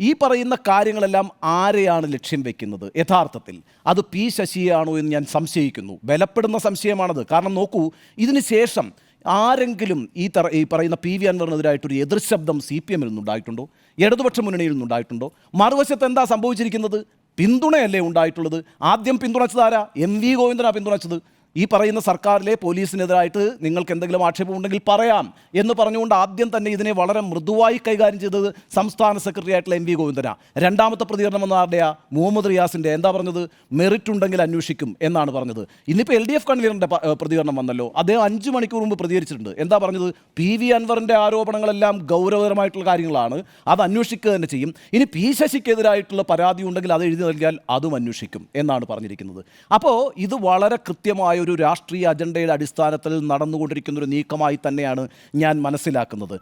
ഈ പറയുന്ന കാര്യങ്ങളെല്ലാം ആരെയാണ് ലക്ഷ്യം വെക്കുന്നത്? യഥാർത്ഥത്തിൽ അത് പി ശശിയാണോ എന്ന് ഞാൻ സംശയിക്കുന്നു. ബലപ്പെടുന്ന സംശയമാണത്. കാരണം നോക്കൂ, ഇതിന് ശേഷം ആരെങ്കിലും ഈ പറയുന്ന പി വി അൻവറിനെതിരായിട്ടൊരു എതിർശബ്ദം സി പി എമ്മിൽ നിന്നുണ്ടായിട്ടുണ്ടോ? ഇടതുപക്ഷ മുന്നണിയിൽ നിന്നുണ്ടായിട്ടുണ്ടോ? മറുവശത്ത് എന്താ സംഭവിച്ചിരിക്കുന്നത്? പിന്തുണയല്ലേ ഉണ്ടായിട്ടുള്ളത്? ആദ്യം പിന്തുണച്ചതാരാ? M V ഗോവിന്ദനാ പിന്തുണച്ചത്. ഈ പറയുന്ന സർക്കാരിലെ പോലീസിനെതിരായിട്ട് നിങ്ങൾക്ക് എന്തെങ്കിലും ആക്ഷേപം ഉണ്ടെങ്കിൽ പറയാം എന്ന് പറഞ്ഞുകൊണ്ട് ആദ്യം തന്നെ ഇതിനെ വളരെ മൃദുവായി കൈകാര്യം ചെയ്തത് സംസ്ഥാന സെക്രട്ടറി ആയിട്ടുള്ള എം വി ഗോവിന്ദനാ. രണ്ടാമത്തെ പ്രതികരണം വന്ന ആരുടെയാ? മുഹമ്മദ് റിയാസിൻ്റെ. എന്താ പറഞ്ഞത്? മെറിറ്റ് ഉണ്ടെങ്കിൽ അന്വേഷിക്കും എന്നാണ് പറഞ്ഞത്. ഇന്നിപ്പോൾ എൽ ഡി എഫ് കൺവീനറിൻ്റെ പ്രതികരണം വന്നല്ലോ. അദ്ദേഹം 5 മണിക്കൂർ മുമ്പ് പ്രതികരിച്ചിട്ടുണ്ട്. എന്താ പറഞ്ഞത്? പി വി അൻവറിൻ്റെ ആരോപണങ്ങളെല്ലാം ഗൗരവകരമായിട്ടുള്ള കാര്യങ്ങളാണ്, അത് അന്വേഷിക്കുക തന്നെ ചെയ്യും. ഇനി പി ശശിക്കെതിരായിട്ടുള്ള പരാതി ഉണ്ടെങ്കിൽ അത് എഴുതി നൽകിയാൽ അതും അന്വേഷിക്കും എന്നാണ് പറഞ്ഞിരിക്കുന്നത്. അപ്പോൾ ഇത് വളരെ കൃത്യമായ ഒരു രാഷ്ട്രീയ അജണ്ടയുടെ അടിസ്ഥാനത്തിൽ നടന്നുകൊണ്ടിരിക്കുന്ന ഒരു നീക്കമായി തന്നെയാണ് ഞാൻ മനസ്സിലാക്കുന്നത്.